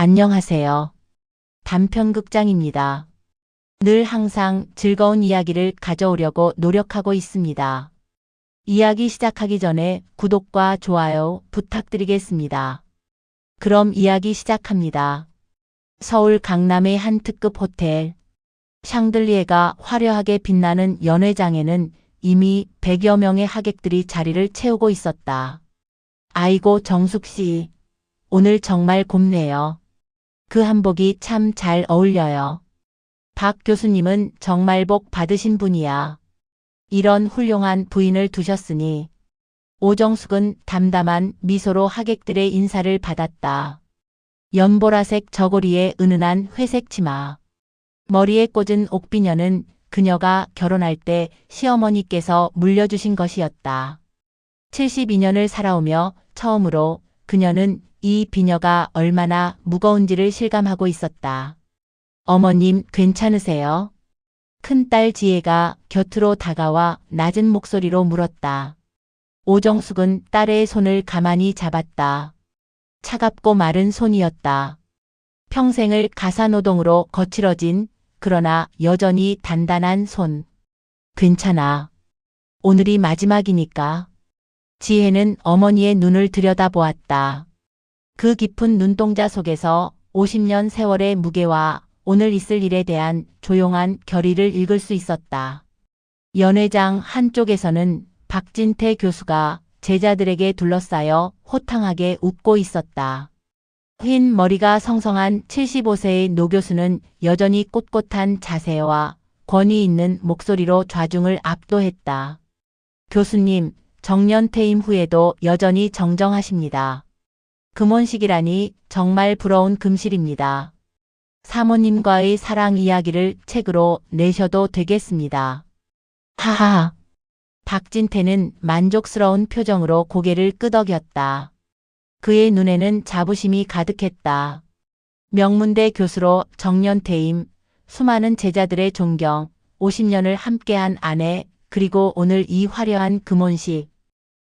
안녕하세요. 단편극장입니다. 늘 항상 즐거운 이야기를 가져오려고 노력하고 있습니다. 이야기 시작하기 전에 구독과 좋아요 부탁드리겠습니다. 그럼 이야기 시작합니다. 서울 강남의 한 특급 호텔. 샹들리에가 화려하게 빛나는 연회장에는 이미 100여 명의 하객들이 자리를 채우고 있었다. 아이고 정숙 씨, 오늘 정말 곱네요. 그 한복이 참 잘 어울려요. 박 교수님은 정말 복 받으신 분이야. 이런 훌륭한 부인을 두셨으니. 오정숙은 담담한 미소로 하객들의 인사를 받았다. 연보라색 저고리에 은은한 회색 치마. 머리에 꽂은 옥비녀는 그녀가 결혼할 때 시어머니께서 물려주신 것이었다. 72년을 살아오며 처음으로 그녀는 이 비녀가 얼마나 무거운지를 실감하고 있었다. 어머님 괜찮으세요? 큰딸 지혜가 곁으로 다가와 낮은 목소리로 물었다. 오정숙은 딸의 손을 가만히 잡았다. 차갑고 마른 손이었다. 평생을 가사노동으로 거칠어진 그러나 여전히 단단한 손. 괜찮아. 오늘이 마지막이니까. 지혜는 어머니의 눈을 들여다보았다. 그 깊은 눈동자 속에서 50년 세월의 무게와 오늘 있을 일에 대한 조용한 결의를 읽을 수 있었다. 연회장 한쪽에서는 박진태 교수가 제자들에게 둘러싸여 호탕하게 웃고 있었다. 흰 머리가 성성한 75세의 노 교수는 여전히 꼿꼿한 자세와 권위 있는 목소리로 좌중을 압도했다. 교수님, 정년 퇴임 후에도 여전히 정정하십니다. 금혼식이라니 정말 부러운 금실입니다. 사모님과의 사랑 이야기를 책으로 내셔도 되겠습니다. 하하. 박진태는 만족스러운 표정으로 고개를 끄덕였다. 그의 눈에는 자부심이 가득했다. 명문대 교수로 정년 퇴임, 수많은 제자들의 존경, 50년을 함께한 아내, 그리고 오늘 이 화려한 금혼식.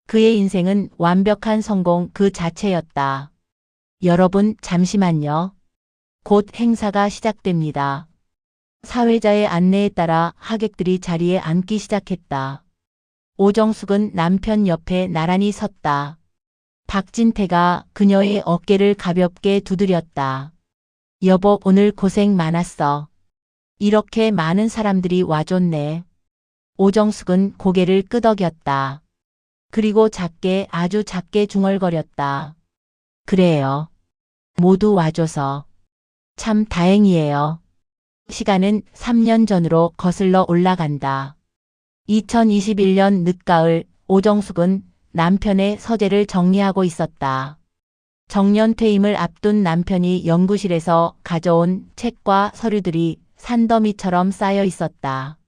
그의 인생은 완벽한 성공 그 자체였다. 여러분 잠시만요. 곧 행사가 시작됩니다. 사회자의 안내에 따라 하객들이 자리에 앉기 시작했다. 오정숙은 남편 옆에 나란히 섰다. 박진태가 그녀의 어깨를 가볍게 두드렸다. 여보, 오늘 고생 많았어. 이렇게 많은 사람들이 와줬네. 오정숙은 고개를 끄덕였다. 그리고 작게, 아주 작게 중얼거렸다. 그래요. 모두 와줘서 참 다행이에요. 시간은 3년 전으로 거슬러 올라간다. 2021년 늦가을, 오정숙은 남편의 서재를 정리하고 있었다. 정년 퇴임을 앞둔 남편이 연구실에서 가져온 책과 서류들이 산더미처럼 쌓여 있었다.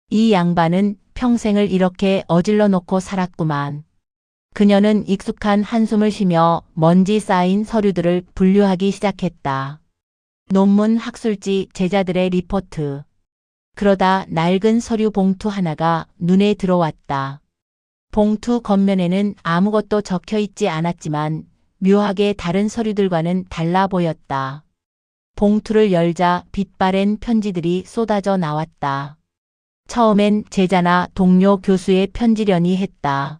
이 양반은 평생을 이렇게 어질러 놓고 살았구만. 그녀는 익숙한 한숨을 쉬며 먼지 쌓인 서류들을 분류하기 시작했다. 논문, 학술지, 제자들의 리포트. 그러다 낡은 서류 봉투 하나가 눈에 들어왔다. 봉투 겉면에는 아무것도 적혀 있지 않았지만 묘하게 다른 서류들과는 달라 보였다. 봉투를 열자 빛바랜 편지들이 쏟아져 나왔다. 처음엔 제자나 동료 교수의 편지려니 했다.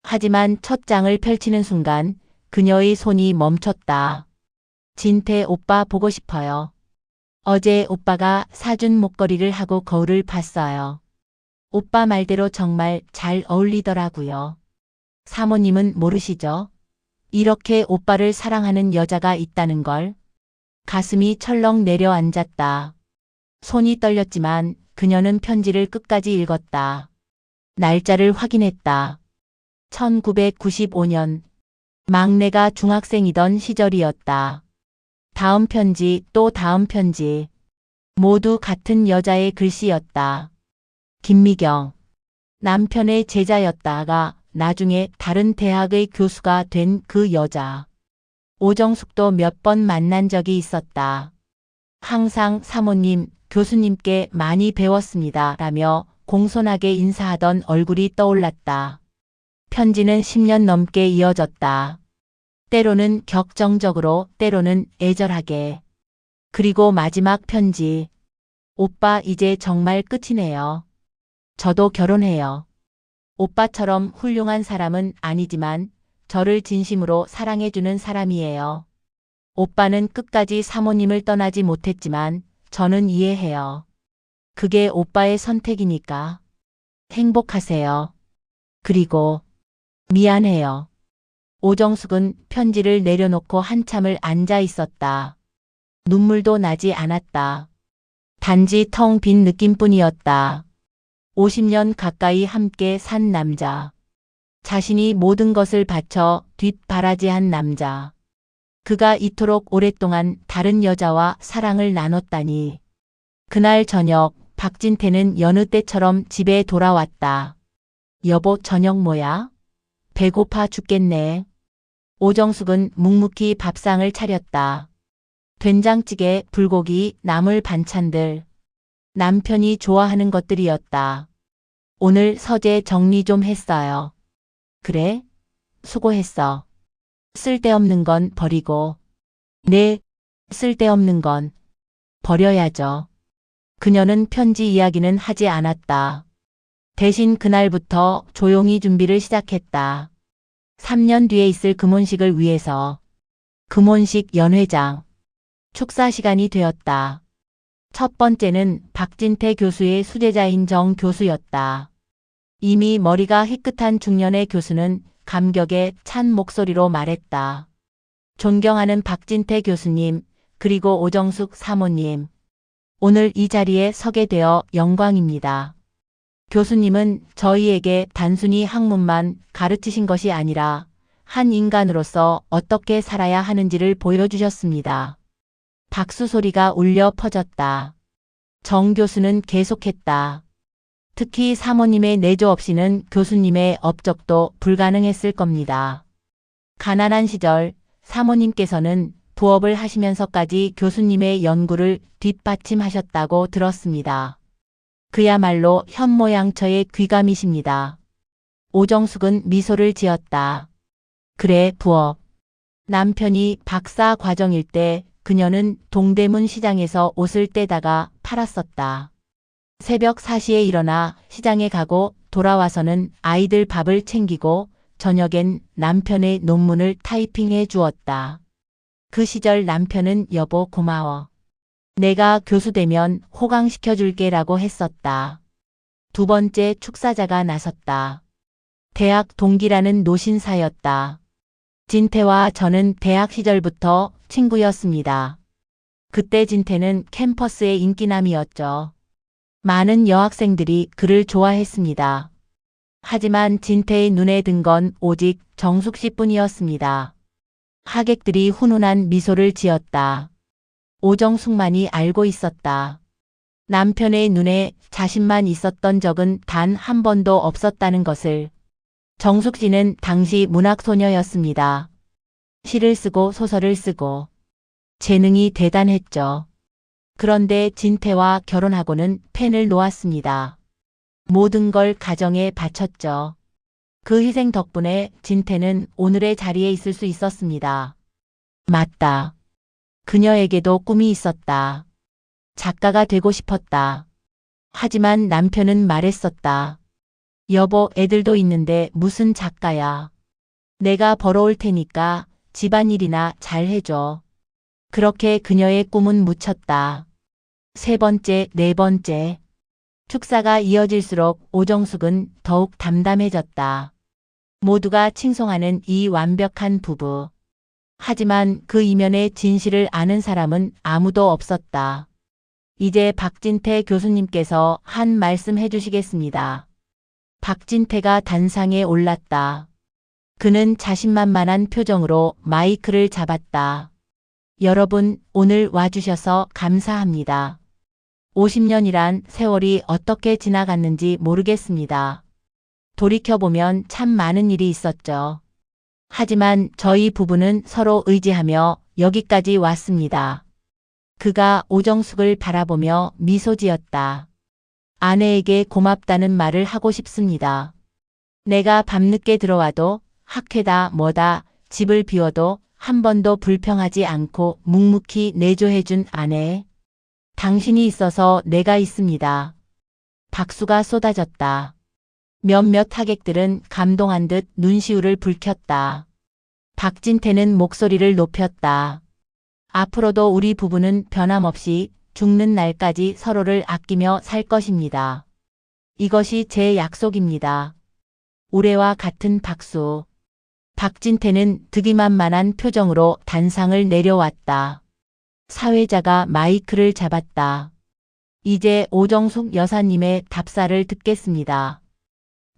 하지만 첫 장을 펼치는 순간 그녀의 손이 멈췄다. 진태 오빠 보고 싶어요. 어제 오빠가 사준 목걸이를 하고 거울을 봤어요. 오빠 말대로 정말 잘 어울리더라고요. 사모님은 모르시죠? 이렇게 오빠를 사랑하는 여자가 있다는 걸. 가슴이 철렁 내려앉았다. 손이 떨렸지만 그녀는 편지를 끝까지 읽었다. 날짜를 확인했다. 1995년. 막내가 중학생이던 시절이었다. 다음 편지, 또 다음 편지. 모두 같은 여자의 글씨였다. 김미경. 남편의 제자였다가 나중에 다른 대학의 교수가 된 그 여자. 오정숙도 몇 번 만난 적이 있었다. 항상 사모님, 교수님께 많이 배웠습니다. 라며 공손하게 인사하던 얼굴이 떠올랐다. 편지는 10년 넘게 이어졌다. 때로는 격정적으로, 때로는 애절하게. 그리고 마지막 편지. 오빠 이제 정말 끝이네요. 저도 결혼해요. 오빠처럼 훌륭한 사람은 아니지만 저를 진심으로 사랑해주는 사람이에요. 오빠는 끝까지 사모님을 떠나지 못했지만 저는 이해해요. 그게 오빠의 선택이니까. 행복하세요. 그리고 미안해요. 오정숙은 편지를 내려놓고 한참을 앉아 있었다. 눈물도 나지 않았다. 단지 텅 빈 느낌뿐이었다. 50년 가까이 함께 산 남자. 자신이 모든 것을 바쳐 뒷바라지한 남자. 그가 이토록 오랫동안 다른 여자와 사랑을 나눴다니. 그날 저녁 박진태는 여느 때처럼 집에 돌아왔다. 여보, 저녁 뭐야? 배고파 죽겠네. 오정숙은 묵묵히 밥상을 차렸다. 된장찌개, 불고기, 나물 반찬들. 남편이 좋아하는 것들이었다. 오늘 서재 정리 좀 했어요. 그래? 수고했어. 쓸데없는 건 버리고. 네, 쓸데없는 건 버려야죠. 그녀는 편지 이야기는 하지 않았다. 대신 그날부터 조용히 준비를 시작했다. 3년 뒤에 있을 금혼식을 위해서. 금혼식 연회장. 축사 시간이 되었다. 첫 번째는 박진태 교수의 수제자인 정 교수였다. 이미 머리가 희끗한 중년의 교수는 감격에 찬 목소리로 말했다. 존경하는 박진태 교수님, 그리고 오정숙 사모님. 오늘 이 자리에 서게 되어 영광입니다. 교수님은 저희에게 단순히 학문만 가르치신 것이 아니라 한 인간으로서 어떻게 살아야 하는지를 보여주셨습니다. 박수 소리가 울려 퍼졌다. 정 교수는 계속했다. 특히 사모님의 내조 없이는 교수님의 업적도 불가능했을 겁니다. 가난한 시절 사모님께서는 부업을 하시면서까지 교수님의 연구를 뒷받침하셨다고 들었습니다. 그야말로 현모양처의 귀감이십니다. 오정숙은 미소를 지었다. 그래, 부업. 남편이 박사 과정일 때 그녀는 동대문 시장에서 옷을 떼다가 팔았었다. 새벽 4시에 일어나 시장에 가고 돌아와서는 아이들 밥을 챙기고 저녁엔 남편의 논문을 타이핑해 주었다. 그 시절 남편은 여보 고마워. 내가 교수 되면 호강시켜줄게 라고 했었다. 두 번째 축사자가 나섰다. 대학 동기라는 노신사였다. 진태와 저는 대학 시절부터 친구였습니다. 그때 진태는 캠퍼스의 인기남이었죠. 많은 여학생들이 그를 좋아했습니다. 하지만 진태의 눈에 든 건 오직 정숙 씨뿐이었습니다. 하객들이 훈훈한 미소를 지었다. 오정숙만이 알고 있었다. 남편의 눈에 자신만 있었던 적은 단 한 번도 없었다는 것을. 정숙 씨는 당시 문학소녀였습니다. 시를 쓰고 소설을 쓰고 재능이 대단했죠. 그런데 진태와 결혼하고는 펜을 놓았습니다. 모든 걸 가정에 바쳤죠. 그 희생 덕분에 진태는 오늘의 자리에 있을 수 있었습니다. 맞다. 그녀에게도 꿈이 있었다. 작가가 되고 싶었다. 하지만 남편은 말했었다. 여보, 애들도 있는데 무슨 작가야. 내가 벌어올 테니까 집안일이나 잘 해줘. 그렇게 그녀의 꿈은 묻혔다. 세 번째, 네 번째. 축사가 이어질수록 오정숙은 더욱 담담해졌다. 모두가 칭송하는 이 완벽한 부부. 하지만 그 이면의 진실을 아는 사람은 아무도 없었다. 이제 박진태 교수님께서 한 말씀 해주시겠습니다. 박진태가 단상에 올랐다. 그는 자신만만한 표정으로 마이크를 잡았다. 여러분, 오늘 와주셔서 감사합니다. 50년이란 세월이 어떻게 지나갔는지 모르겠습니다. 돌이켜보면 참 많은 일이 있었죠. 하지만 저희 부부는 서로 의지하며 여기까지 왔습니다. 그가 오정숙을 바라보며 미소 지었다. 아내에게 고맙다는 말을 하고 싶습니다. 내가 밤늦게 들어와도 학회다 뭐다 집을 비워도 한 번도 불평하지 않고 묵묵히 내조해준 아내. 당신이 있어서 내가 있습니다. 박수가 쏟아졌다. 몇몇 하객들은 감동한 듯 눈시울을 붉혔다. 박진태는 목소리를 높였다. 앞으로도 우리 부부는 변함없이 죽는 날까지 서로를 아끼며 살 것입니다. 이것이 제 약속입니다. 올해와 같은 박수. 박진태는 득이만만한 표정으로 단상을 내려왔다. 사회자가 마이크를 잡았다. 이제 오정숙 여사님의 답사를 듣겠습니다.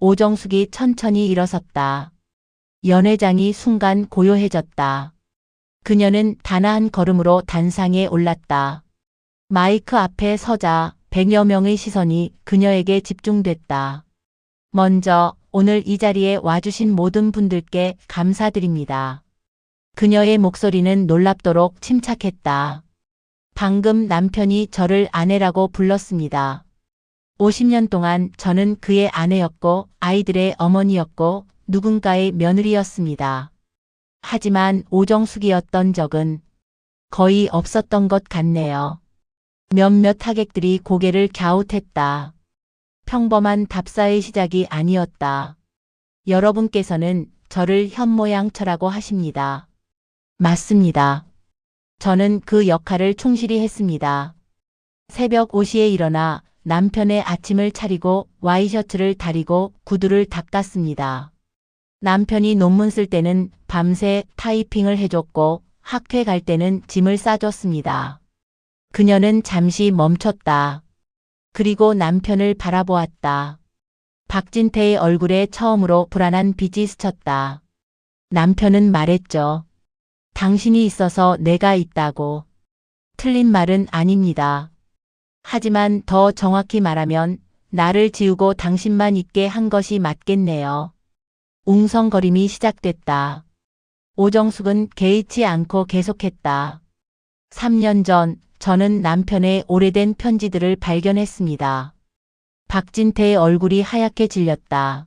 오정숙이 천천히 일어섰다. 연회장이 순간 고요해졌다. 그녀는 단아한 걸음으로 단상에 올랐다. 마이크 앞에 서자 100여 명의 시선이 그녀에게 집중됐다. 먼저 오늘 이 자리에 와주신 모든 분들께 감사드립니다. 그녀의 목소리는 놀랍도록 침착했다. 방금 남편이 저를 아내라고 불렀습니다. 50년 동안 저는 그의 아내였고 아이들의 어머니였고 누군가의 며느리였습니다. 하지만 오정숙이었던 적은 거의 없었던 것 같네요. 몇몇 하객들이 고개를 갸웃했다. 평범한 답사의 시작이 아니었다. 여러분께서는 저를 현모양처라고 하십니다. 맞습니다. 저는 그 역할을 충실히 했습니다. 새벽 5시에 일어나 남편의 아침을 차리고 와이셔츠를 다리고 구두를 닦았습니다. 남편이 논문 쓸 때는 밤새 타이핑을 해줬고 학회 갈 때는 짐을 싸줬습니다. 그녀는 잠시 멈췄다. 그리고 남편을 바라보았다. 박진태의 얼굴에 처음으로 불안한 빛이 스쳤다. 남편은 말했죠. 당신이 있어서 내가 있다고. 틀린 말은 아닙니다. 하지만 더 정확히 말하면 나를 지우고 당신만 있게 한 것이 맞겠네요. 웅성거림이 시작됐다. 오정숙은 개의치 않고 계속했다. 3년 전 저는 남편의 오래된 편지들을 발견했습니다. 박진태의 얼굴이 하얗게 질렸다.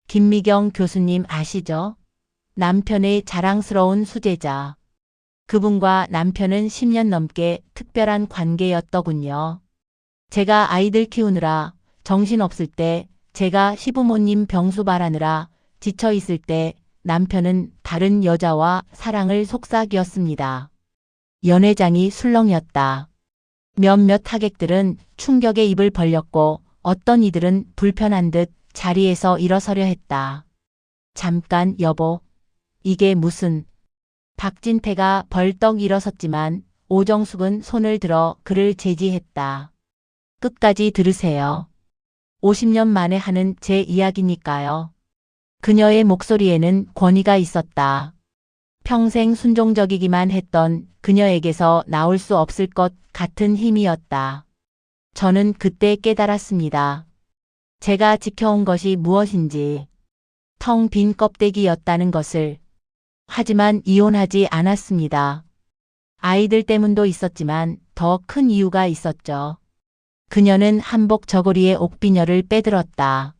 김미경 교수님 아시죠? 남편의 자랑스러운 수제자. 그분과 남편은 10년 넘게 특별한 관계였더군요. 제가 아이들 키우느라 정신없을 때, 제가 시부모님 병수발하느라 지쳐있을 때 남편은 다른 여자와 사랑을 속삭였습니다. 연회장이 술렁였다. 몇몇 하객들은 충격에 입을 벌렸고 어떤 이들은 불편한 듯 자리에서 일어서려 했다. 잠깐 여보. 이게 무슨. 박진태가 벌떡 일어섰지만 오정숙은 손을 들어 그를 제지했다. 끝까지 들으세요. 50년 만에 하는 제 이야기니까요. 그녀의 목소리에는 권위가 있었다. 평생 순종적이기만 했던 그녀에게서 나올 수 없을 것 같은 힘이었다. 저는 그때 깨달았습니다. 제가 지켜온 것이 무엇인지. 텅 빈 껍데기였다는 것을. 하지만 이혼하지 않았습니다. 아이들 때문도 있었지만 더 큰 이유가 있었죠. 그녀는 한복 저고리의 옥비녀를 빼들었다.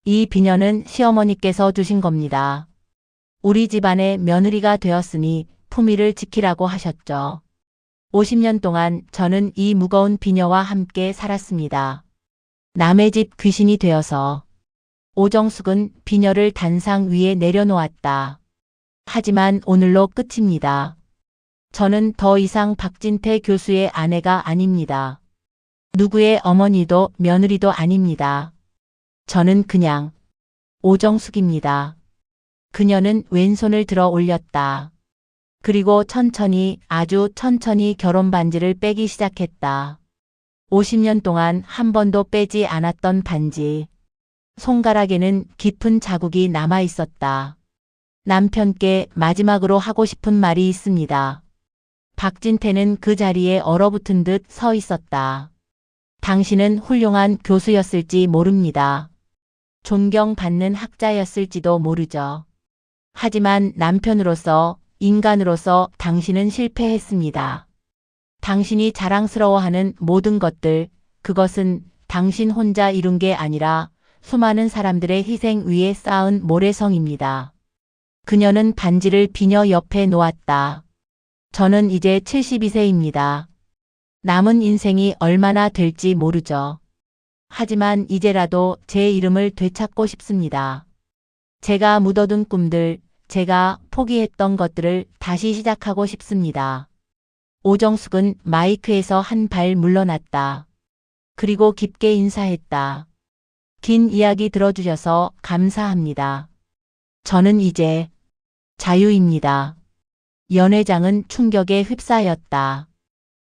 이 비녀는 시어머니께서 주신 겁니다. 우리 집안의 며느리가 되었으니 품위를 지키라고 하셨죠. 50년 동안 저는 이 무거운 비녀와 함께 살았습니다. 남의 집 귀신이 되어서. 오정숙은 비녀를 단상 위에 내려놓았다. 하지만 오늘로 끝입니다. 저는 더 이상 박진태 교수의 아내가 아닙니다. 누구의 어머니도 며느리도 아닙니다. 저는 그냥 오정숙입니다. 그녀는 왼손을 들어 올렸다. 그리고 천천히, 아주 천천히 결혼 반지를 빼기 시작했다. 50년 동안 한 번도 빼지 않았던 반지. 손가락에는 깊은 자국이 남아 있었다. 남편께 마지막으로 하고 싶은 말이 있습니다. 박진태는 그 자리에 얼어붙은 듯 서 있었다. 당신은 훌륭한 교수였을지 모릅니다. 존경받는 학자였을지도 모르죠. 하지만 남편으로서, 인간으로서 당신은 실패했습니다. 당신이 자랑스러워하는 모든 것들, 그것은 당신 혼자 이룬 게 아니라 수많은 사람들의 희생 위에 쌓은 모래성입니다. 그녀는 반지를 비녀 옆에 놓았다. 저는 이제 72세입니다. 남은 인생이 얼마나 될지 모르죠. 하지만 이제라도 제 이름을 되찾고 싶습니다. 제가 묻어둔 꿈들, 제가 포기했던 것들을 다시 시작하고 싶습니다. 오정숙은 마이크에서 한 발 물러났다. 그리고 깊게 인사했다. 긴 이야기 들어주셔서 감사합니다. 저는 이제 자유입니다. 연회장은 충격에 휩싸였다.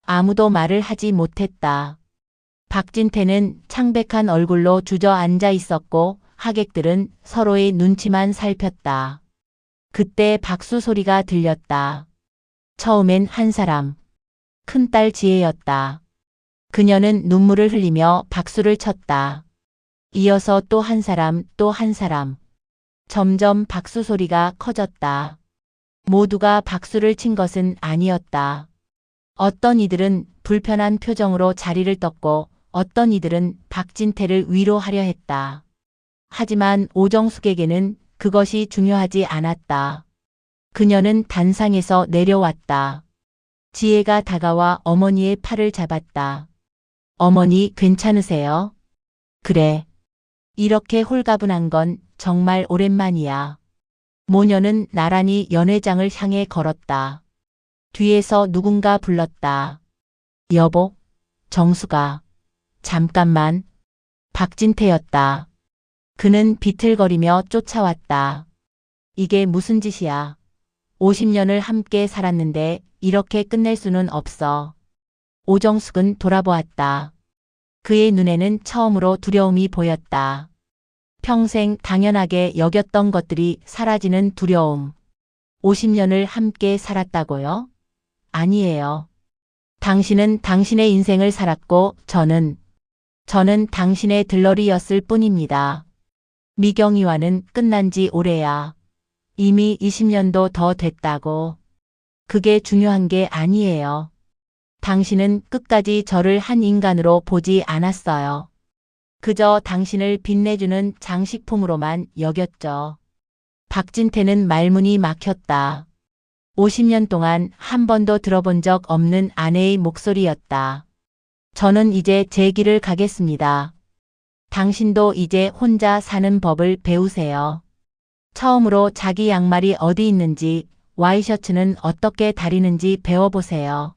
아무도 말을 하지 못했다. 박진태는 창백한 얼굴로 주저앉아 있었고 하객들은 서로의 눈치만 살폈다. 그때 박수 소리가 들렸다. 처음엔 한 사람, 큰딸 지혜였다. 그녀는 눈물을 흘리며 박수를 쳤다. 이어서 또 한 사람, 또 한 사람. 점점 박수 소리가 커졌다. 모두가 박수를 친 것은 아니었다. 어떤 이들은 불편한 표정으로 자리를 떴고 어떤 이들은 박진태를 위로하려 했다. 하지만 오정숙에게는 그것이 중요하지 않았다. 그녀는 단상에서 내려왔다. 지혜가 다가와 어머니의 팔을 잡았다. 어머니 괜찮으세요? 그래. 이렇게 홀가분한 건 정말 오랜만이야. 모녀는 나란히 연회장을 향해 걸었다. 뒤에서 누군가 불렀다. 여보, 정수가. 잠깐만. 박진태였다. 그는 비틀거리며 쫓아왔다. 이게 무슨 짓이야. 50년을 함께 살았는데 이렇게 끝낼 수는 없어. 오정숙은 돌아보았다. 그의 눈에는 처음으로 두려움이 보였다. 평생 당연하게 여겼던 것들이 사라지는 두려움. 50년을 함께 살았다고요? 아니에요. 당신은 당신의 인생을 살았고 저는 당신의 들러리였을 뿐입니다. 미경이와는 끝난 지 오래야. 이미 20년도 더 됐다고. 그게 중요한 게 아니에요. 당신은 끝까지 저를 한 인간으로 보지 않았어요. 그저 당신을 빛내주는 장식품으로만 여겼죠. 박진태는 말문이 막혔다. 50년 동안 한 번도 들어본 적 없는 아내의 목소리였다. 저는 이제 제 길을 가겠습니다. 당신도 이제 혼자 사는 법을 배우세요. 처음으로 자기 양말이 어디 있는지, 와이셔츠는 어떻게 다리는지 배워보세요.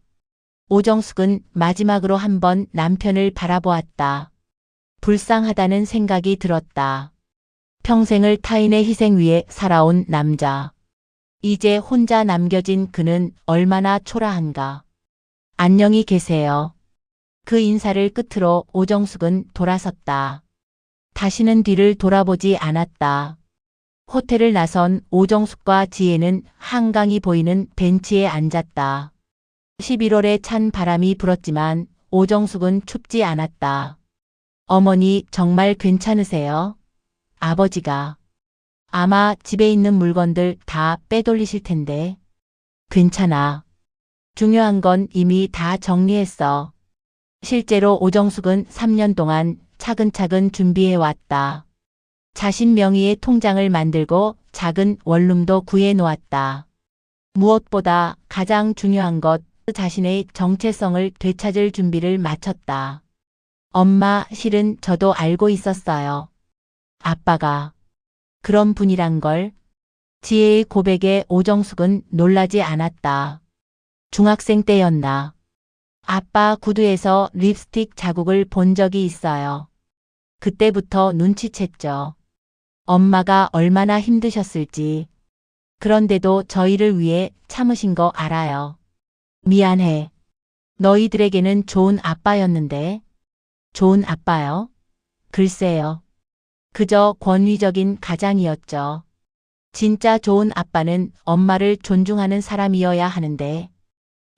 오정숙은 마지막으로 한번 남편을 바라보았다. 불쌍하다는 생각이 들었다. 평생을 타인의 희생 위에 살아온 남자. 이제 혼자 남겨진 그는 얼마나 초라한가. 안녕히 계세요. 그 인사를 끝으로 오정숙은 돌아섰다. 다시는 뒤를 돌아보지 않았다. 호텔을 나선 오정숙과 지혜는 한강이 보이는 벤치에 앉았다. 11월에 찬 바람이 불었지만 오정숙은 춥지 않았다. 어머니 정말 괜찮으세요? 아버지가. 아마 집에 있는 물건들 다 빼돌리실 텐데. 괜찮아. 중요한 건 이미 다 정리했어. 실제로 오정숙은 3년 동안 차근차근 준비해왔다. 자신 명의의 통장을 만들고 작은 원룸도 구해놓았다. 무엇보다 가장 중요한 것, 자신의 정체성을 되찾을 준비를 마쳤다. 엄마, 실은 저도 알고 있었어요. 아빠가 그런 분이란 걸. 지혜의 고백에 오정숙은 놀라지 않았다. 중학생 때였나. 아빠 구두에서 립스틱 자국을 본 적이 있어요. 그때부터 눈치챘죠. 엄마가 얼마나 힘드셨을지. 그런데도 저희를 위해 참으신 거 알아요. 미안해. 너희들에게는 좋은 아빠였는데. 좋은 아빠요? 글쎄요. 그저 권위적인 가장이었죠. 진짜 좋은 아빠는 엄마를 존중하는 사람이어야 하는데.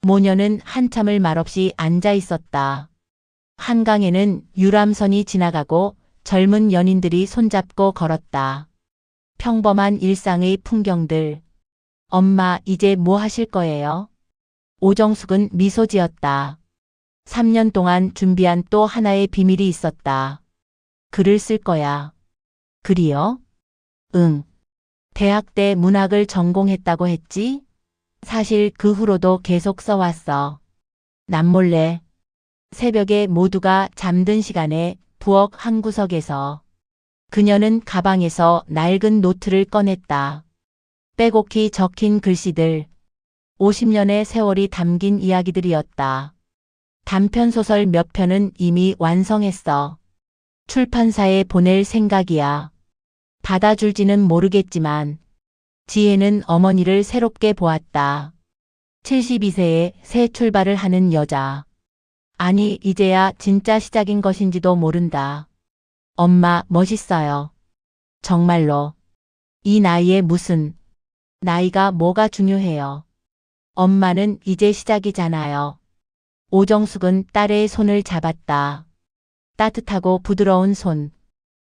모녀는 한참을 말없이 앉아 있었다. 한강에는 유람선이 지나가고 젊은 연인들이 손잡고 걸었다. 평범한 일상의 풍경들. 엄마, 이제 뭐 하실 거예요? 오정숙은 미소 지었다. 3년 동안 준비한 또 하나의 비밀이 있었다. 글을 쓸 거야. 글이요? 응. 대학 때 문학을 전공했다고 했지? 사실 그 후로도 계속 써왔어. 남몰래. 새벽에 모두가 잠든 시간에 부엌 한 구석에서 그녀는 가방에서 낡은 노트를 꺼냈다. 빼곡히 적힌 글씨들. 50년의 세월이 담긴 이야기들이었다. 단편소설 몇 편은 이미 완성했어. 출판사에 보낼 생각이야. 받아줄지는 모르겠지만 지혜는 어머니를 새롭게 보았다. 72세에 새 출발을 하는 여자. 아니, 이제야 진짜 시작인 것인지도 모른다. 엄마, 멋있어요. 정말로. 이 나이에 무슨, 나이가 뭐가 중요해요. 엄마는 이제 시작이잖아요. 오정숙은 딸의 손을 잡았다. 따뜻하고 부드러운 손.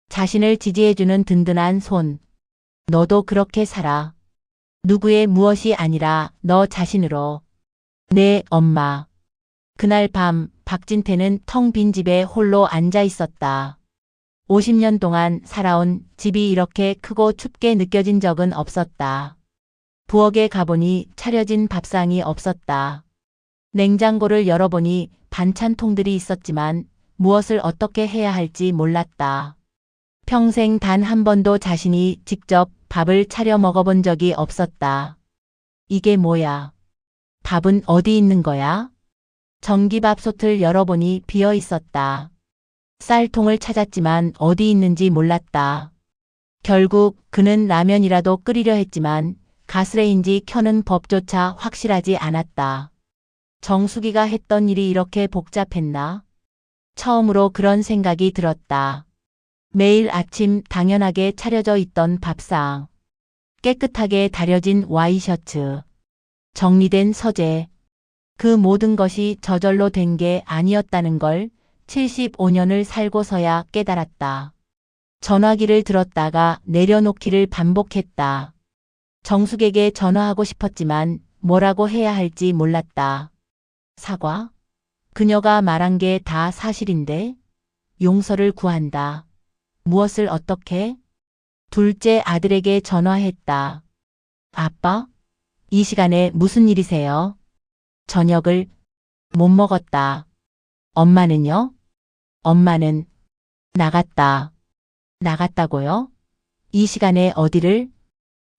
자신을 지지해주는 든든한 손. 너도 그렇게 살아. 누구의 무엇이 아니라 너 자신으로. 네, 엄마. 그날 밤 박진태는 텅 빈 집에 홀로 앉아 있었다. 50년 동안 살아온 집이 이렇게 크고 춥게 느껴진 적은 없었다. 부엌에 가보니 차려진 밥상이 없었다. 냉장고를 열어보니 반찬통들이 있었지만 무엇을 어떻게 해야 할지 몰랐다. 평생 단 한 번도 자신이 직접 밥을 차려 먹어본 적이 없었다. 이게 뭐야? 밥은 어디 있는 거야? 전기밥솥을 열어보니 비어 있었다. 쌀통을 찾았지만 어디 있는지 몰랐다. 결국 그는 라면이라도 끓이려 했지만 가스레인지 켜는 법조차 확실하지 않았다. 정수기가 했던 일이 이렇게 복잡했나? 처음으로 그런 생각이 들었다. 매일 아침 당연하게 차려져 있던 밥상. 깨끗하게 다려진 와이셔츠. 정리된 서재. 그 모든 것이 저절로 된 게 아니었다는 걸 75년을 살고서야 깨달았다. 전화기를 들었다가 내려놓기를 반복했다. 정숙에게 전화하고 싶었지만 뭐라고 해야 할지 몰랐다. 사과? 그녀가 말한 게 다 사실인데? 용서를 구한다. 무엇을 어떻게? 둘째 아들에게 전화했다. 아빠? 이 시간에 무슨 일이세요? 저녁을 못 먹었다. 엄마는요? 엄마는 나갔다. 나갔다고요? 이 시간에 어디를?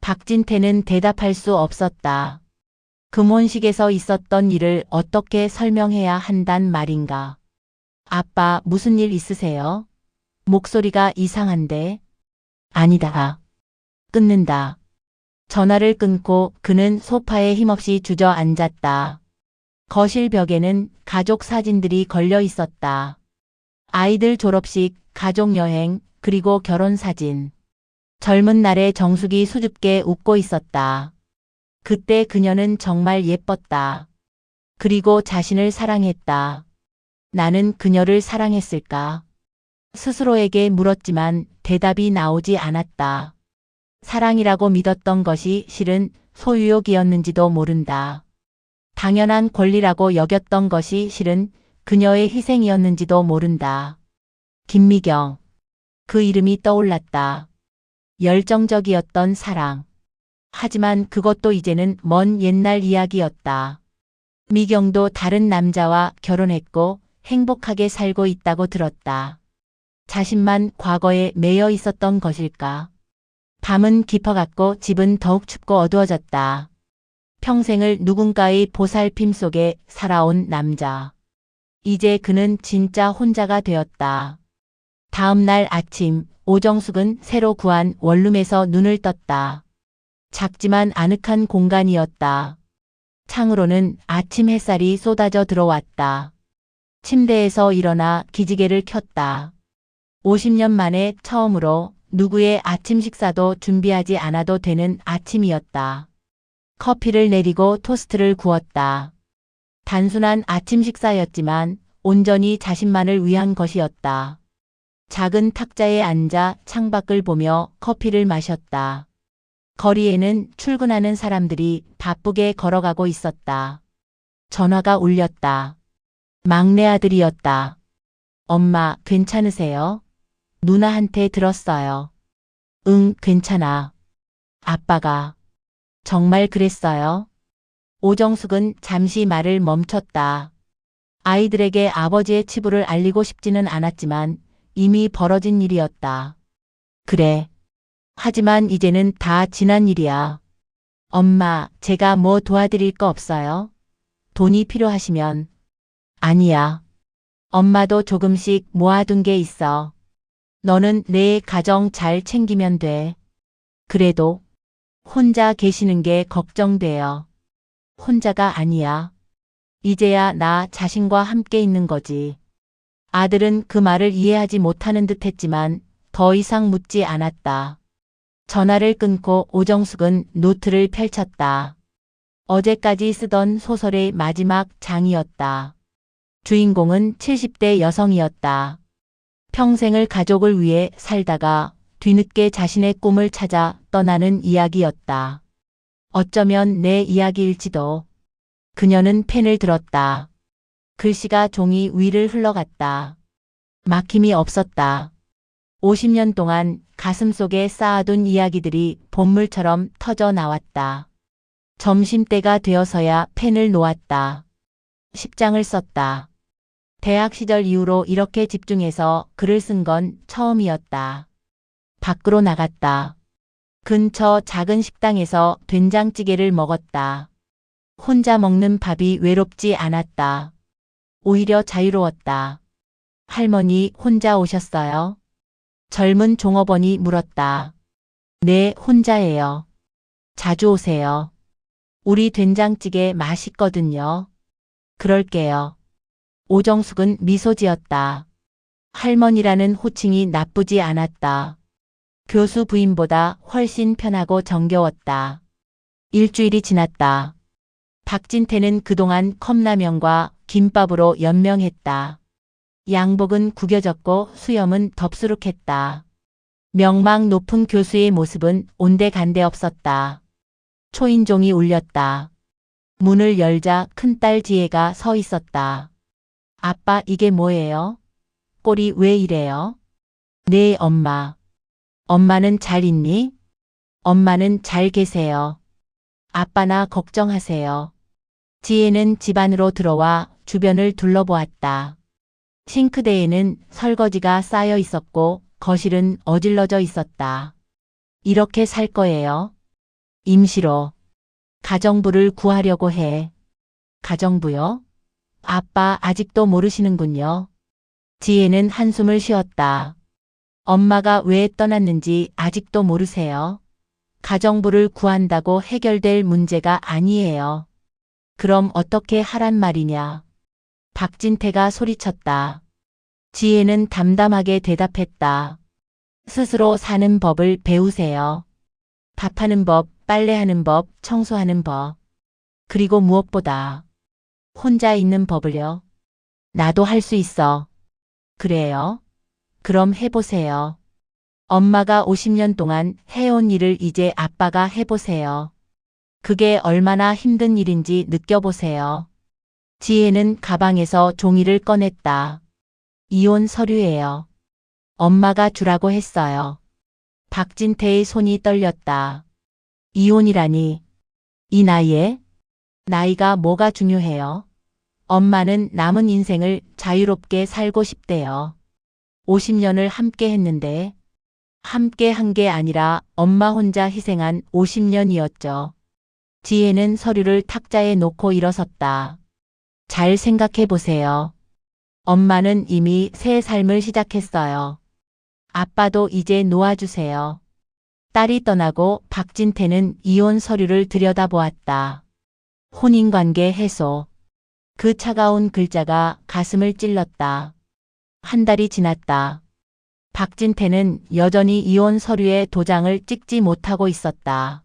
박진태는 대답할 수 없었다. 금혼식에서 있었던 일을 어떻게 설명해야 한단 말인가. 아빠, 무슨 일 있으세요? 목소리가 이상한데. 아니다. 끊는다. 전화를 끊고 그는 소파에 힘없이 주저앉았다. 거실 벽에는 가족 사진들이 걸려 있었다. 아이들 졸업식, 가족 여행, 그리고 결혼 사진. 젊은 날의 정숙이 수줍게 웃고 있었다. 그때 그녀는 정말 예뻤다. 그리고 자신을 사랑했다. 나는 그녀를 사랑했을까? 스스로에게 물었지만 대답이 나오지 않았다. 사랑이라고 믿었던 것이 실은 소유욕이었는지도 모른다. 당연한 권리라고 여겼던 것이 실은 그녀의 희생이었는지도 모른다. 김미경. 그 이름이 떠올랐다. 열정적이었던 사랑. 하지만 그것도 이제는 먼 옛날 이야기였다. 미경도 다른 남자와 결혼했고 행복하게 살고 있다고 들었다. 자신만 과거에 매여 있었던 것일까? 밤은 깊어갔고 집은 더욱 춥고 어두워졌다. 평생을 누군가의 보살핌 속에 살아온 남자. 이제 그는 진짜 혼자가 되었다. 다음 날 아침, 오정숙은 새로 구한 원룸에서 눈을 떴다. 작지만 아늑한 공간이었다. 창으로는 아침 햇살이 쏟아져 들어왔다. 침대에서 일어나 기지개를 켰다. 50년 만에 처음으로 누구의 아침 식사도 준비하지 않아도 되는 아침이었다. 커피를 내리고 토스트를 구웠다. 단순한 아침 식사였지만 온전히 자신만을 위한 것이었다. 작은 탁자에 앉아 창밖을 보며 커피를 마셨다. 거리에는 출근하는 사람들이 바쁘게 걸어가고 있었다. 전화가 울렸다. 막내 아들이었다. 엄마, 괜찮으세요? 누나한테 들었어요. 응, 괜찮아. 아빠가 정말 그랬어요? 오정숙은 잠시 말을 멈췄다. 아이들에게 아버지의 치부를 알리고 싶지는 않았지만 이미 벌어진 일이었다. 그래. 하지만 이제는 다 지난 일이야. 엄마, 제가 뭐 도와드릴 거 없어요? 돈이 필요하시면. 아니야. 엄마도 조금씩 모아둔 게 있어. 너는 내 가정 잘 챙기면 돼. 그래도 혼자 계시는 게 걱정돼요. 혼자가 아니야. 이제야 나 자신과 함께 있는 거지. 아들은 그 말을 이해하지 못하는 듯 했지만 더 이상 묻지 않았다. 전화를 끊고 오정숙은 노트를 펼쳤다. 어제까지 쓰던 소설의 마지막 장이었다. 주인공은 70대 여성이었다. 평생을 가족을 위해 살다가 뒤늦게 자신의 꿈을 찾아 떠나는 이야기였다. 어쩌면 내 이야기일지도. 그녀는 펜을 들었다. 글씨가 종이 위를 흘러갔다. 막힘이 없었다. 50년 동안 가슴속에 쌓아둔 이야기들이 본물처럼 터져 나왔다. 점심때가 되어서야 펜을 놓았다. 10장을 썼다. 대학 시절 이후로 이렇게 집중해서 글을 쓴 건 처음이었다. 밖으로 나갔다. 근처 작은 식당에서 된장찌개를 먹었다. 혼자 먹는 밥이 외롭지 않았다. 오히려 자유로웠다. 할머니 혼자 오셨어요? 젊은 종업원이 물었다. 네, 혼자예요. 자주 오세요. 우리 된장찌개 맛있거든요. 그럴게요. 오정숙은 미소 지었다. 할머니라는 호칭이 나쁘지 않았다. 교수 부인보다 훨씬 편하고 정겨웠다. 일주일이 지났다. 박진태는 그동안 컵라면과 김밥으로 연명했다. 양복은 구겨졌고 수염은 덥수룩했다. 명망 높은 교수의 모습은 온데간데 없었다. 초인종이 울렸다. 문을 열자 큰딸 지혜가 서 있었다. 아빠, 이게 뭐예요? 꼴이 왜 이래요? 네, 엄마. 엄마는 잘 있니? 엄마는 잘 계세요. 아빠나 걱정하세요. 지혜는 집 안으로 들어와 주변을 둘러보았다. 싱크대에는 설거지가 쌓여 있었고 거실은 어질러져 있었다. 이렇게 살 거예요? 임시로. 가정부를 구하려고 해. 가정부요? 아빠 아직도 모르시는군요. 지혜는 한숨을 쉬었다. 엄마가 왜 떠났는지 아직도 모르세요? 가정부를 구한다고 해결될 문제가 아니에요. 그럼 어떻게 하란 말이냐? 박진태가 소리쳤다. 지혜는 담담하게 대답했다. 스스로 사는 법을 배우세요. 밥하는 법, 빨래하는 법, 청소하는 법. 그리고 무엇보다 혼자 있는 법을요. 나도 할 수 있어. 그래요? 그럼 해보세요. 엄마가 50년 동안 해온 일을 이제 아빠가 해보세요. 그게 얼마나 힘든 일인지 느껴보세요. 지혜는 가방에서 종이를 꺼냈다. 이혼 서류예요. 엄마가 주라고 했어요. 박진태의 손이 떨렸다. 이혼이라니. 이 나이에? 나이가 뭐가 중요해요? 엄마는 남은 인생을 자유롭게 살고 싶대요. 50년을 함께 했는데 함께 한 게 아니라 엄마 혼자 희생한 50년이었죠. 지혜는 서류를 탁자에 놓고 일어섰다. 잘 생각해 보세요. 엄마는 이미 새 삶을 시작했어요. 아빠도 이제 놓아주세요. 딸이 떠나고 박진태는 이혼 서류를 들여다보았다. 혼인관계 해소. 그 차가운 글자가 가슴을 찔렀다. 한 달이 지났다. 박진태는 여전히 이혼 서류에 도장을 찍지 못하고 있었다.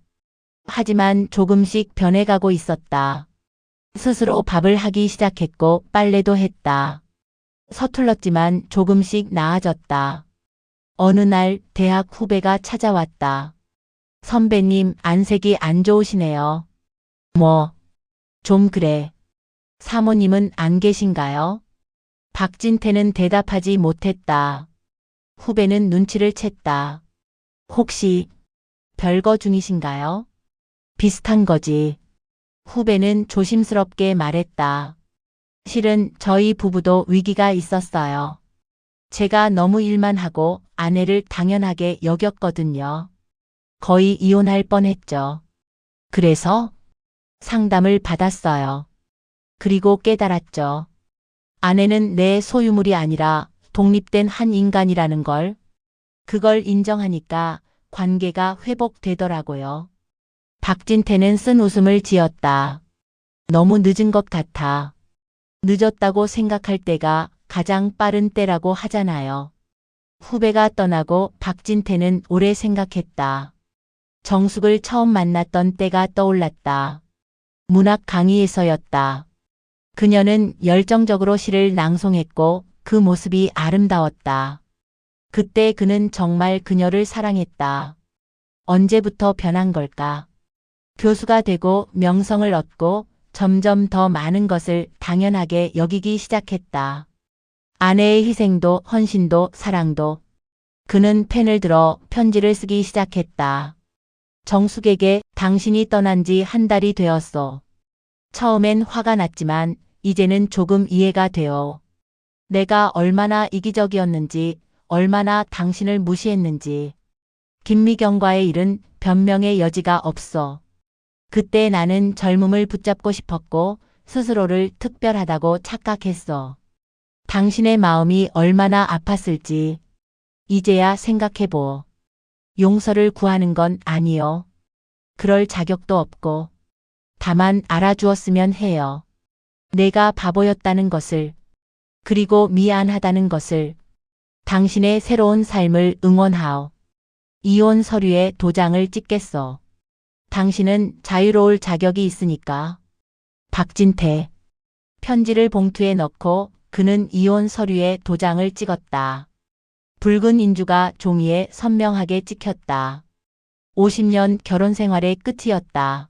하지만 조금씩 변해가고 있었다. 스스로 밥을 하기 시작했고 빨래도 했다. 서툴렀지만 조금씩 나아졌다. 어느 날 대학 후배가 찾아왔다. 선배님, 안색이 안 좋으시네요. 뭐, 좀 그래. 사모님은 안 계신가요? 박진태는 대답하지 못했다. 후배는 눈치를 챘다. 혹시 별거 중이신가요? 비슷한 거지. 후배는 조심스럽게 말했다. 실은 저희 부부도 위기가 있었어요. 제가 너무 일만 하고 아내를 당연하게 여겼거든요. 거의 이혼할 뻔했죠. 그래서 상담을 받았어요. 그리고 깨달았죠. 아내는 내 소유물이 아니라 독립된 한 인간이라는 걸. 그걸 인정하니까 관계가 회복되더라고요. 박진태는 쓴 웃음을 지었다. 너무 늦은 것 같아. 늦었다고 생각할 때가 가장 빠른 때라고 하잖아요. 후배가 떠나고 박진태는 오래 생각했다. 정숙을 처음 만났던 때가 떠올랐다. 문학 강의에서였다. 그녀는 열정적으로 시를 낭송했고 그 모습이 아름다웠다. 그때 그는 정말 그녀를 사랑했다. 언제부터 변한 걸까? 교수가 되고 명성을 얻고 점점 더 많은 것을 당연하게 여기기 시작했다. 아내의 희생도 헌신도 사랑도. 그는 펜을 들어 편지를 쓰기 시작했다. 정숙에게 당신이 떠난 지 한 달이 되었소. 처음엔 화가 났지만 이제는 조금 이해가 돼요. 내가 얼마나 이기적이었는지, 얼마나 당신을 무시했는지. 김미경과의 일은 변명의 여지가 없어. 그때 나는 젊음을 붙잡고 싶었고 스스로를 특별하다고 착각했어. 당신의 마음이 얼마나 아팠을지 이제야 생각해보. 용서를 구하는 건 아니요. 그럴 자격도 없고 다만 알아주었으면 해요. 내가 바보였다는 것을, 그리고 미안하다는 것을. 당신의 새로운 삶을 응원하오. 이혼 서류에 도장을 찍겠어. 당신은 자유로울 자격이 있으니까. 박진태. 편지를 봉투에 넣고 그는 이혼 서류에 도장을 찍었다. 붉은 인주가 종이에 선명하게 찍혔다. 50년 결혼 생활의 끝이었다.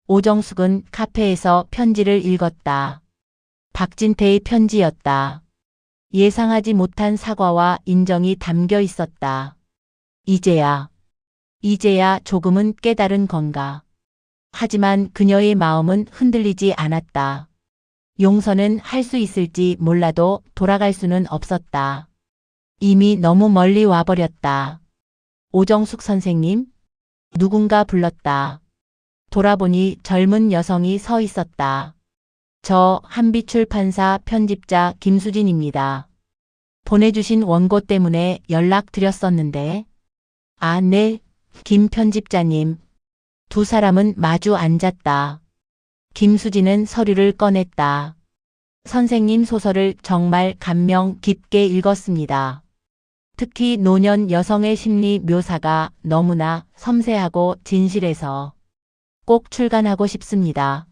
오정숙은 카페에서 편지를 읽었다. 박진태의 편지였다. 예상하지 못한 사과와 인정이 담겨 있었다. 이제야 조금은 깨달은 건가. 하지만 그녀의 마음은 흔들리지 않았다. 용서는 할 수 있을지 몰라도 돌아갈 수는 없었다. 이미 너무 멀리 와버렸다. 오정숙 선생님? 누군가 불렀다. 돌아보니 젊은 여성이 서 있었다. 저 한빛출판사 편집자 김수진입니다. 보내주신 원고 때문에 연락드렸었는데. 아, 네, 김 편집자님. 두 사람은 마주 앉았다. 김수진은 서류를 꺼냈다. 선생님 소설을 정말 감명 깊게 읽었습니다. 특히 노년 여성의 심리 묘사가 너무나 섬세하고 진실해서 꼭 출간하고 싶습니다.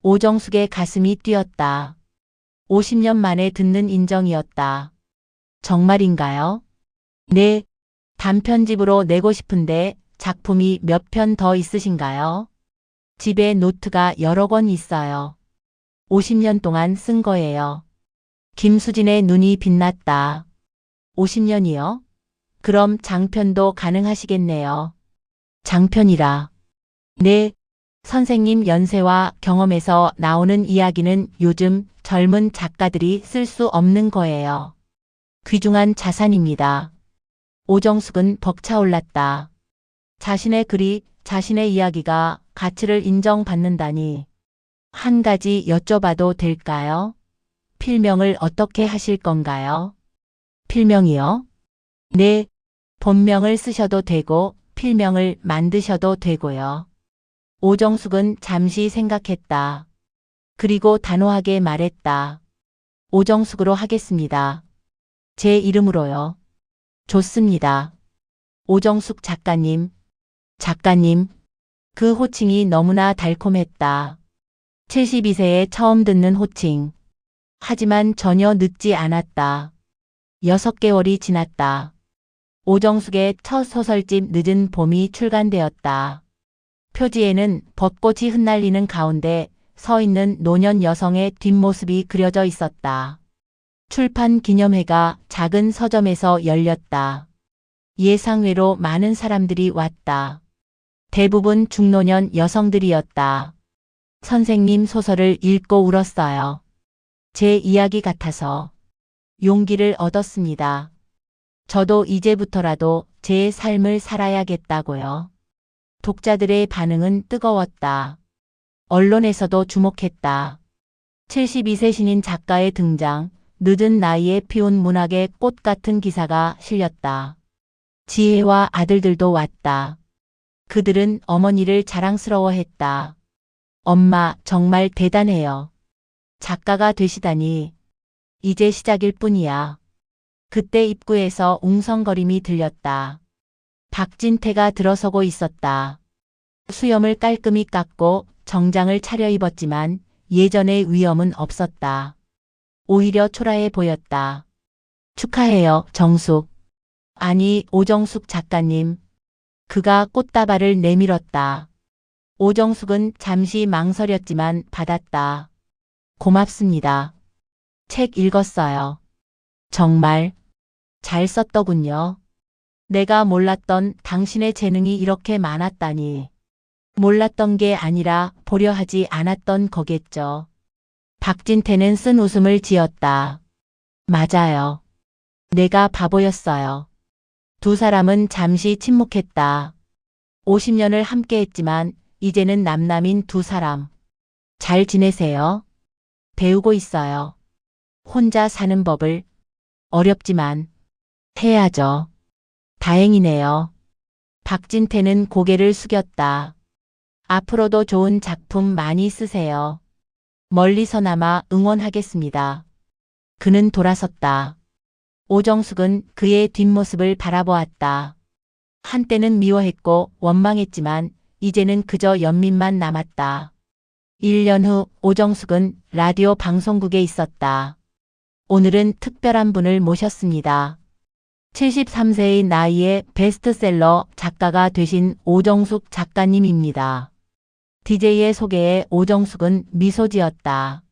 오정숙의 가슴이 뛰었다. 50년 만에 듣는 인정이었다. 정말인가요? 네, 단편집으로 내고 싶은데 작품이 몇 편 더 있으신가요? 집에 노트가 여러 권 있어요. 50년 동안 쓴 거예요. 김수진의 눈이 빛났다. 50년이요? 그럼 장편도 가능하시겠네요. 장편이라. 네, 선생님 연세와 경험에서 나오는 이야기는 요즘 젊은 작가들이 쓸 수 없는 거예요. 귀중한 자산입니다. 오정숙은 벅차올랐다. 자신의 글이, 자신의 이야기가 가치를 인정받는다니. 한 가지 여쭤봐도 될까요? 필명을 어떻게 하실 건가요? 필명이요? 네, 본명을 쓰셔도 되고 필명을 만드셔도 되고요. 오정숙은 잠시 생각했다. 그리고 단호하게 말했다. 오정숙으로 하겠습니다. 제 이름으로요. 좋습니다. 오정숙 작가님. 작가님. 그 호칭이 너무나 달콤했다. 72세에 처음 듣는 호칭. 하지만 전혀 늦지 않았다. 6개월이 지났다. 오정숙의 첫 소설집 늦은 봄이 출간되었다. 표지에는 벚꽃이 흩날리는 가운데 서 있는 노년 여성의 뒷모습이 그려져 있었다. 출판 기념회가 작은 서점에서 열렸다. 예상외로 많은 사람들이 왔다. 대부분 중노년 여성들이었다. 선생님 소설을 읽고 울었어요. 제 이야기 같아서 용기를 얻었습니다. 저도 이제부터라도 제 삶을 살아야겠다고요. 독자들의 반응은 뜨거웠다. 언론에서도 주목했다. 72세 신인 작가의 등장, 늦은 나이에 피운 문학의 꽃 같은 기사가 실렸다. 지혜와 아들들도 왔다. 그들은 어머니를 자랑스러워했다. 엄마, 정말 대단해요. 작가가 되시다니. 이제 시작일 뿐이야. 그때 입구에서 웅성거림이 들렸다. 박진태가 들어서고 있었다. 수염을 깔끔히 깎고 정장을 차려입었지만 예전의 위엄은 없었다. 오히려 초라해 보였다. 축하해요, 정숙. 아니, 오정숙 작가님. 그가 꽃다발을 내밀었다. 오정숙은 잠시 망설였지만 받았다. 고맙습니다. 책 읽었어요. 정말 잘 썼더군요. 내가 몰랐던 당신의 재능이 이렇게 많았다니. 몰랐던 게 아니라 보려 하지 않았던 거겠죠. 박진태는 쓴 웃음을 지었다. 맞아요. 내가 바보였어요. 두 사람은 잠시 침묵했다. 50년을 함께했지만 이제는 남남인 두 사람. 잘 지내세요? 배우고 있어요. 혼자 사는 법을. 어렵지만 해야죠. 다행이네요. 박진태는 고개를 숙였다. 앞으로도 좋은 작품 많이 쓰세요. 멀리서나마 응원하겠습니다. 그는 돌아섰다. 오정숙은 그의 뒷모습을 바라보았다. 한때는 미워했고 원망했지만 이제는 그저 연민만 남았다. 1년 후 오정숙은 라디오 방송국에 있었다. 오늘은 특별한 분을 모셨습니다. 73세의 나이에 베스트셀러 작가가 되신 오정숙 작가님입니다. DJ의 소개에 오정숙은 미소 지었다.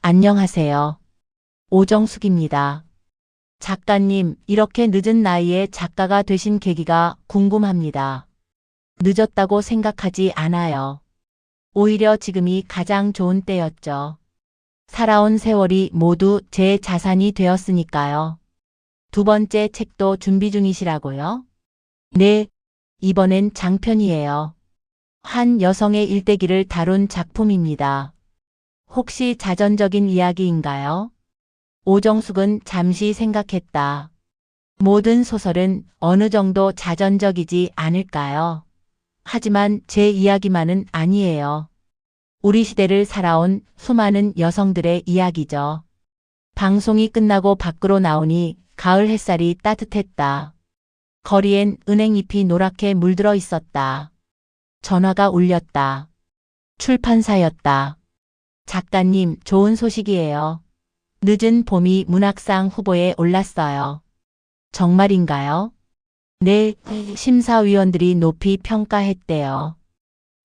안녕하세요. 오정숙입니다. 작가님, 이렇게 늦은 나이에 작가가 되신 계기가 궁금합니다. 늦었다고 생각하지 않아요. 오히려 지금이 가장 좋은 때였죠. 살아온 세월이 모두 제 자산이 되었으니까요. 두 번째 책도 준비 중이시라고요? 네, 이번엔 장편이에요. 한 여성의 일대기를 다룬 작품입니다. 혹시 자전적인 이야기인가요? 오정숙은 잠시 생각했다. 모든 소설은 어느 정도 자전적이지 않을까요? 하지만 제 이야기만은 아니에요. 우리 시대를 살아온 수많은 여성들의 이야기죠. 방송이 끝나고 밖으로 나오니 가을 햇살이 따뜻했다. 거리엔 은행잎이 노랗게 물들어 있었다. 전화가 울렸다. 출판사였다. 작가님, 좋은 소식이에요. 늦은 봄이 문학상 후보에 올랐어요. 정말인가요? 네, 심사위원들이 높이 평가했대요.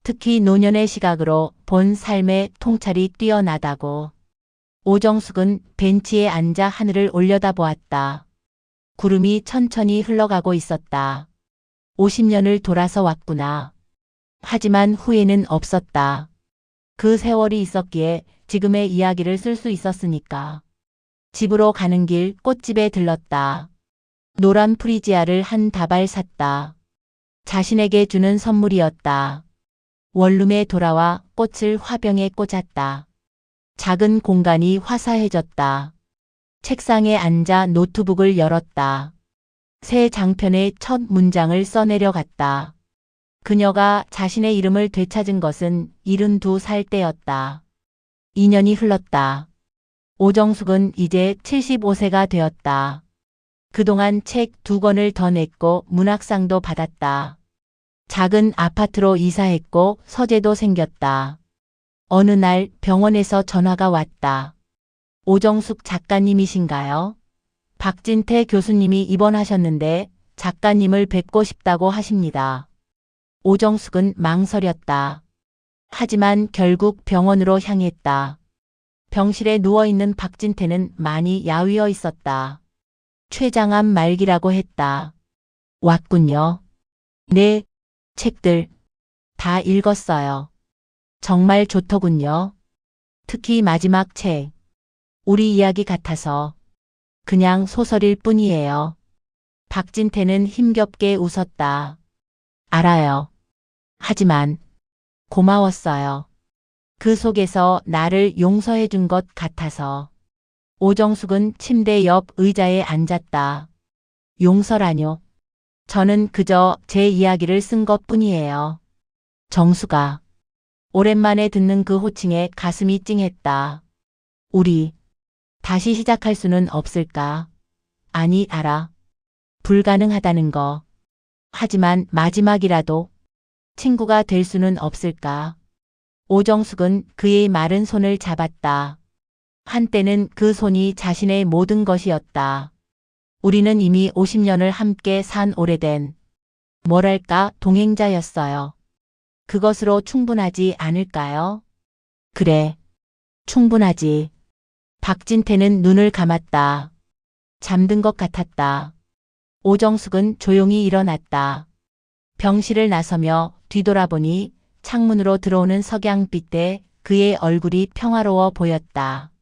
특히 노년의 시각으로 본 삶의 통찰이 뛰어나다고. 오정숙은 벤치에 앉아 하늘을 올려다보았다. 구름이 천천히 흘러가고 있었다. 50년을 돌아서 왔구나. 하지만 후회는 없었다. 그 세월이 있었기에 지금의 이야기를 쓸 수 있었으니까. 집으로 가는 길 꽃집에 들렀다. 노란 프리지아를 한 다발 샀다. 자신에게 주는 선물이었다. 원룸에 돌아와 꽃을 화병에 꽂았다. 작은 공간이 화사해졌다. 책상에 앉아 노트북을 열었다. 새 장편의 첫 문장을 써내려갔다. 그녀가 자신의 이름을 되찾은 것은 72살 때였다. 2년이 흘렀다. 오정숙은 이제 75세가 되었다. 그동안 책 2권을 더 냈고 문학상도 받았다. 작은 아파트로 이사했고 서재도 생겼다. 어느 날 병원에서 전화가 왔다. 오정숙 작가님이신가요? 박진태 교수님이 입원하셨는데 작가님을 뵙고 싶다고 하십니다. 오정숙은 망설였다. 하지만 결국 병원으로 향했다. 병실에 누워있는 박진태는 많이 야위어 있었다. 췌장암 말기라고 했다. 왔군요. 네, 책들. 다 읽었어요. 정말 좋더군요. 특히 마지막 책. 우리 이야기 같아서 그냥 소설일 뿐이에요. 박진태는 힘겹게 웃었다. 알아요. 하지만 고마웠어요. 그 속에서 나를 용서해 준 것 같아서. 오정숙은 침대 옆 의자에 앉았다. 용서라뇨. 저는 그저 제 이야기를 쓴 것뿐이에요. 정수가. 오랜만에 듣는 그 호칭에 가슴이 찡했다. 우리 다시 시작할 수는 없을까? 아니, 알아. 불가능하다는 거. 하지만 마지막이라도 친구가 될 수는 없을까? 오정숙은 그의 마른 손을 잡았다. 한때는 그 손이 자신의 모든 것이었다. 우리는 이미 50년을 함께 산 오래된, 뭐랄까, 동행자였어요. 그것으로 충분하지 않을까요? 그래, 충분하지. 박진태는 눈을 감았다. 잠든 것 같았다. 오정숙은 조용히 일어났다. 병실을 나서며 뒤돌아보니 창문으로 들어오는 석양빛에 그의 얼굴이 평화로워 보였다.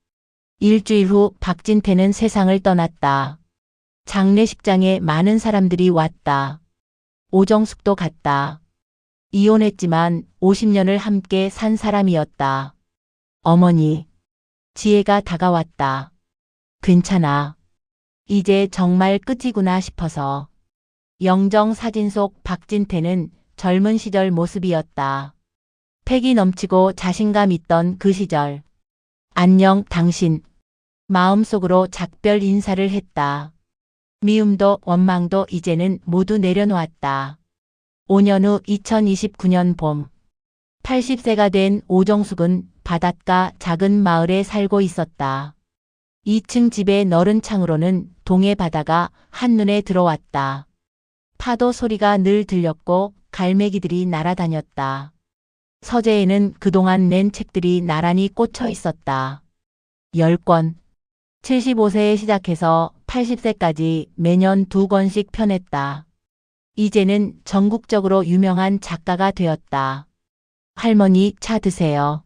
일주일 후 박진태는 세상을 떠났다. 장례식장에 많은 사람들이 왔다. 오정숙도 갔다. 이혼했지만 50년을 함께 산 사람이었다. 어머니, 지혜가 다가왔다. 괜찮아. 이제 정말 끝이구나 싶어서. 영정 사진 속 박진태는 젊은 시절 모습이었다. 패기 넘치고 자신감 있던 그 시절. 안녕, 당신. 마음속으로 작별 인사를 했다. 미움도 원망도 이제는 모두 내려놓았다. 5년 후 2029년 봄. 80세가 된 오정숙은 바닷가 작은 마을에 살고 있었다. 2층 집의 너른 창으로는 동해 바다가 한눈에 들어왔다. 파도 소리가 늘 들렸고 갈매기들이 날아다녔다. 서재에는 그동안 낸 책들이 나란히 꽂혀 있었다. 10권. 75세에 시작해서 80세까지 매년 2권씩 펴냈다. 이제는 전국적으로 유명한 작가가 되었다. 할머니, 차 드세요.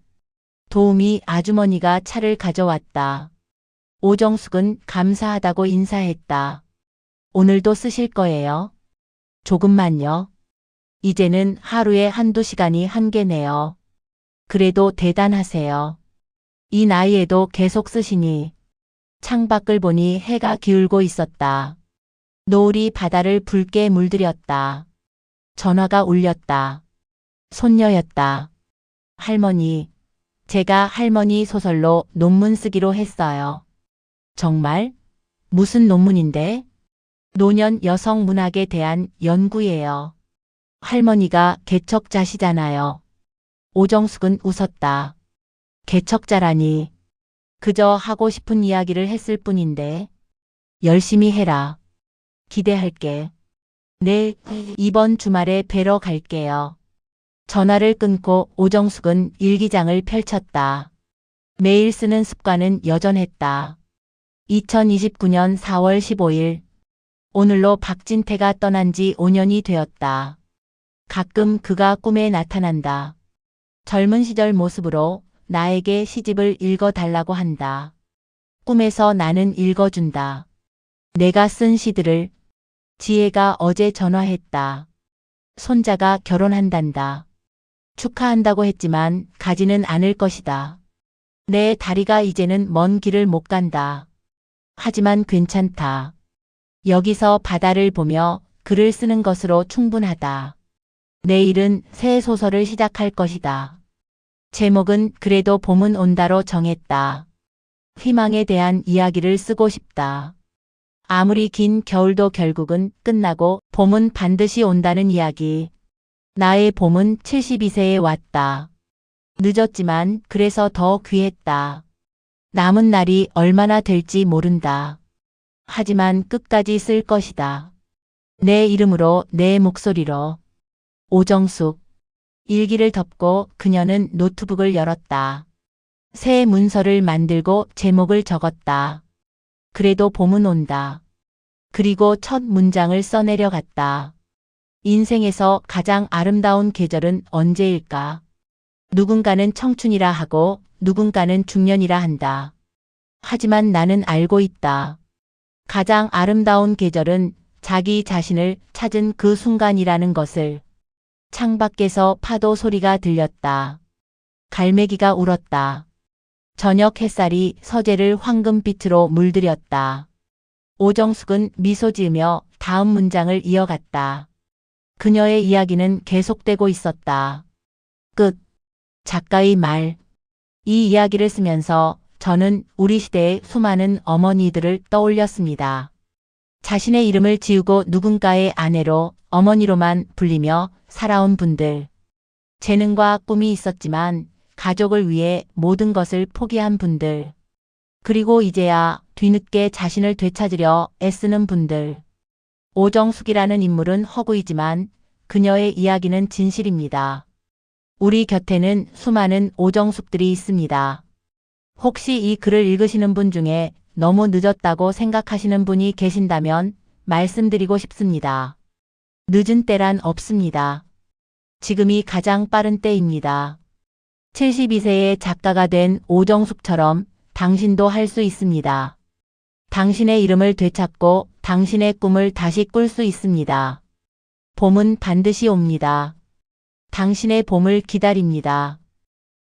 도우미 아주머니가 차를 가져왔다. 오정숙은 감사하다고 인사했다. 오늘도 쓰실 거예요? 조금만요. 이제는 하루에 한두 시간이 한계네요. 그래도 대단하세요. 이 나이에도 계속 쓰시니. 창밖을 보니 해가 기울고 있었다. 노을이 바다를 붉게 물들였다. 전화가 울렸다. 손녀였다. 할머니, 제가 할머니 소설로 논문 쓰기로 했어요. 정말? 무슨 논문인데? 노년 여성 문학에 대한 연구예요. 할머니가 개척자시잖아요. 오정숙은 웃었다. 개척자라니. 그저 하고 싶은 이야기를 했을 뿐인데. 열심히 해라. 기대할게. 네, 이번 주말에 뵈러 갈게요. 전화를 끊고 오정숙은 일기장을 펼쳤다. 매일 쓰는 습관은 여전했다. 2029년 4월 15일. 오늘로 박진태가 떠난 지 5년이 되었다. 가끔 그가 꿈에 나타난다. 젊은 시절 모습으로 나에게 시집을 읽어달라고 한다. 꿈에서 나는 읽어준다. 내가 쓴 시들을. 지혜가 어제 전화했다. 손자가 결혼한단다. 축하한다고 했지만 가지는 않을 것이다. 내 다리가 이제는 먼 길을 못 간다. 하지만 괜찮다. 여기서 바다를 보며 글을 쓰는 것으로 충분하다. 내일은 새 소설을 시작할 것이다. 제목은 그래도 봄은 온다로 정했다. 희망에 대한 이야기를 쓰고 싶다. 아무리 긴 겨울도 결국은 끝나고 봄은 반드시 온다는 이야기. 나의 봄은 72세에 왔다. 늦었지만 그래서 더 귀했다. 남은 날이 얼마나 될지 모른다. 하지만 끝까지 쓸 것이다. 내 이름으로, 내 목소리로. 오정숙. 일기를 덮고 그녀는 노트북을 열었다. 새 문서를 만들고 제목을 적었다. 그래도 봄은 온다. 그리고 첫 문장을 써내려갔다. 인생에서 가장 아름다운 계절은 언제일까? 누군가는 청춘이라 하고 누군가는 중년이라 한다. 하지만 나는 알고 있다. 가장 아름다운 계절은 자기 자신을 찾은 그 순간이라는 것을. 창밖에서 파도 소리가 들렸다. 갈매기가 울었다. 저녁 햇살이 서재를 황금빛으로 물들였다. 오정숙은 미소 지으며 다음 문장을 이어갔다. 그녀의 이야기는 계속되고 있었다. 끝. 작가의 말. 이 이야기를 쓰면서 저는 우리 시대의 수많은 어머니들을 떠올렸습니다. 자신의 이름을 지우고 누군가의 아내로, 어머니로만 불리며 살아온 분들. 재능과 꿈이 있었지만 가족을 위해 모든 것을 포기한 분들. 그리고 이제야 뒤늦게 자신을 되찾으려 애쓰는 분들. 오정숙이라는 인물은 허구이지만 그녀의 이야기는 진실입니다. 우리 곁에는 수많은 오정숙들이 있습니다. 혹시 이 글을 읽으시는 분 중에 너무 늦었다고 생각하시는 분이 계신다면 말씀드리고 싶습니다. 늦은 때란 없습니다. 지금이 가장 빠른 때입니다. 72세의 작가가 된 오정숙처럼 당신도 할 수 있습니다. 당신의 이름을 되찾고 당신의 꿈을 다시 꿀 수 있습니다. 봄은 반드시 옵니다. 당신의 봄을 기다립니다.